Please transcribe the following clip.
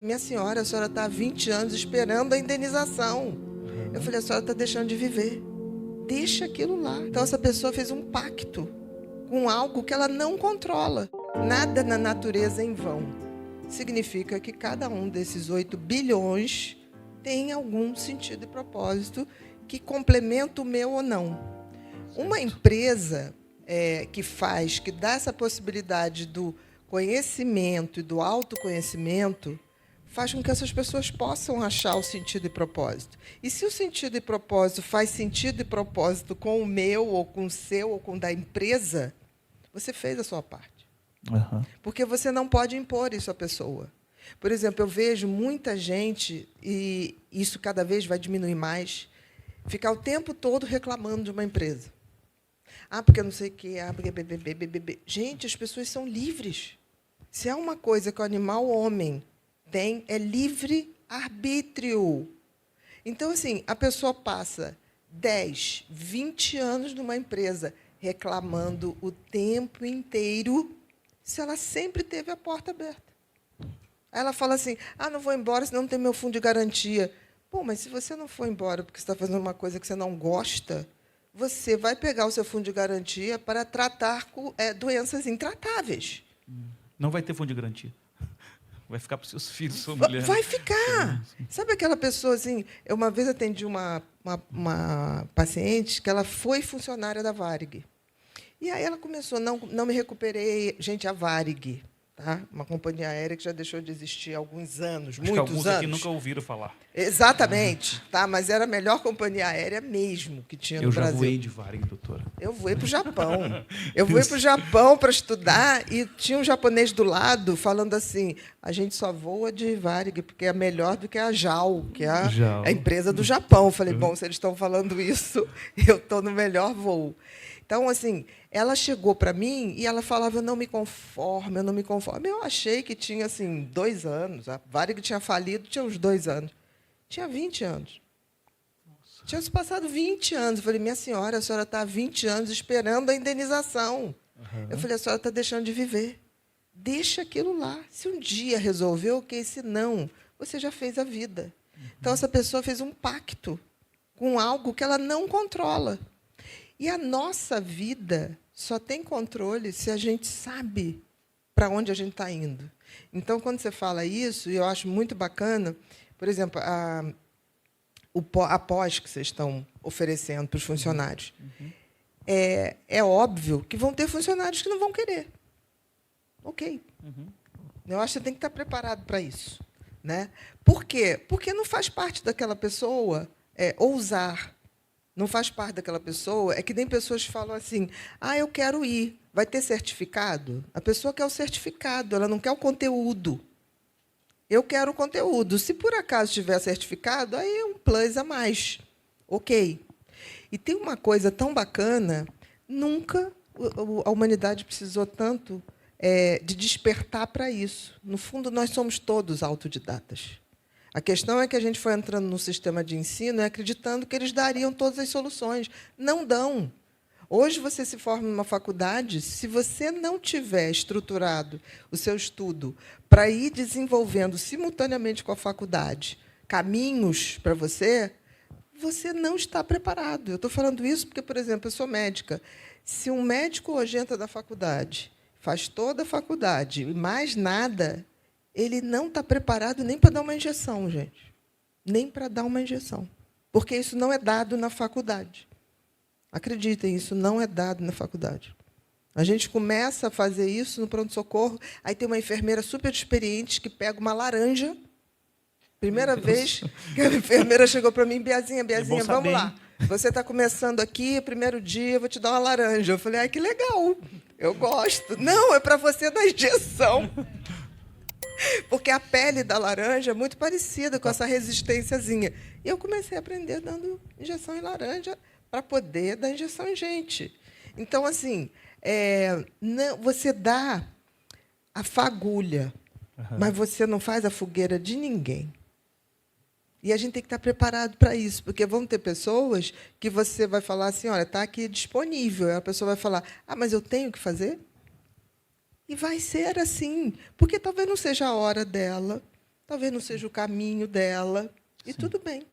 Minha senhora, a senhora está há 20 anos esperando a indenização. Eu falei, a senhora está deixando de viver. Deixa aquilo lá. Então, essa pessoa fez um pacto com algo que ela não controla. Nada na natureza é em vão. Significa que cada um desses 8 bilhões tem algum sentido e propósito que complementa o meu ou não. Uma empresa que dá essa possibilidade do conhecimento e do autoconhecimento, faz com que essas pessoas possam achar o sentido e propósito. E se o sentido e propósito faz sentido e propósito com o meu, ou com o seu, ou com o da empresa, você fez a sua parte. Uhum. Porque você não pode impor isso à pessoa. Por exemplo, eu vejo muita gente, e isso cada vez vai diminuir mais, ficar o tempo todo reclamando de uma empresa. Ah, porque eu não sei o quê. Ah, porque... Gente, as pessoas são livres. Se há uma coisa que o animal homem tem, é livre-arbítrio. Então, assim, a pessoa passa 10, 20 anos numa empresa reclamando o tempo inteiro, se ela sempre teve a porta aberta. Aí ela fala assim, não vou embora, senão não tem meu fundo de garantia. Pô, mas se você não for embora porque você está fazendo uma coisa que você não gosta, você vai pegar o seu fundo de garantia para tratar doenças intratáveis. Não vai ter fundo de garantia. Vai ficar para os seus filhos, sua mulher. Vai ficar. Sabe aquela pessoa assim? Eu uma vez atendi uma paciente que ela foi funcionária da Varig. E aí ela começou, não me recuperei. Gente, a Varig, tá? Uma companhia aérea que já deixou de existir há alguns anos, Acho que alguns aqui nunca ouviram falar. Exatamente, tá? Mas era a melhor companhia aérea mesmo que tinha no Brasil. Eu já voei de Varig, doutora. Eu voei para o Japão. Eu voei para o Japão para estudar e tinha um japonês do lado falando assim, a gente só voa de Varig porque é melhor do que a JAL, que é a empresa do Japão. Eu falei, bom, se eles estão falando isso, eu estou no melhor voo. Então, assim, ela chegou para mim e ela falava, eu não me conformo, eu não me conformo. Eu achei que tinha, assim, 2 anos. A Varig tinha falido, tinha uns 2 anos. Tinha 20 anos. Nossa. Tinha se passado 20 anos. Eu falei, minha senhora, a senhora está há 20 anos esperando a indenização. Uhum. Eu falei, a senhora está deixando de viver. Deixa aquilo lá. Se um dia resolveu, ok. Se não, você já fez a vida. Uhum. Então, essa pessoa fez um pacto com algo que ela não controla. E a nossa vida só tem controle se a gente sabe para onde a gente está indo. Então, quando você fala isso, e eu acho muito bacana, por exemplo, a pós que vocês estão oferecendo para os funcionários, é óbvio que vão ter funcionários que não vão querer. Ok. Eu acho que você tem que estar preparado para isso. Né? Por quê? Porque não faz parte daquela pessoa ousar. Não faz parte daquela pessoa, é que nem pessoas que falam assim, eu quero ir, vai ter certificado? A pessoa quer o certificado, ela não quer o conteúdo. Eu quero o conteúdo. Se por acaso tiver certificado, aí é um plus a mais. Ok. E tem uma coisa tão bacana, nunca a humanidade precisou tanto de despertar para isso. No fundo, nós somos todos autodidatas. A questão é que a gente foi entrando no sistema de ensino acreditando que eles dariam todas as soluções. Não dão. Hoje, você se forma numa faculdade, se você não tiver estruturado o seu estudo para ir desenvolvendo simultaneamente com a faculdade caminhos para você, você não está preparado. Eu estou falando isso porque, por exemplo, eu sou médica. Se um médico hoje entra na faculdade, faz toda a faculdade e mais nada, ele não está preparado nem para dar uma injeção, gente. Nem para dar uma injeção. Porque isso não é dado na faculdade. Acreditem, isso não é dado na faculdade. A gente começa a fazer isso no pronto-socorro, aí tem uma enfermeira super experiente que pega uma laranja. Primeira vez que a enfermeira chegou para mim, Biazinha, vamos lá. Você está começando aqui, primeiro dia, eu vou te dar uma laranja. Eu falei, que legal, eu gosto. Não, é para você dar injeção. Porque a pele da laranja é muito parecida com essa resistênciazinha. E eu comecei a aprender dando injeção em laranja para poder dar injeção em gente. Então, assim, você dá a fagulha, mas você não faz a fogueira de ninguém. E a gente tem que estar preparado para isso, porque vão ter pessoas que você vai falar assim, olha, está aqui disponível. E a pessoa vai falar, mas eu tenho que fazer? E vai ser assim, porque talvez não seja a hora dela, talvez não seja o caminho dela, e tudo bem.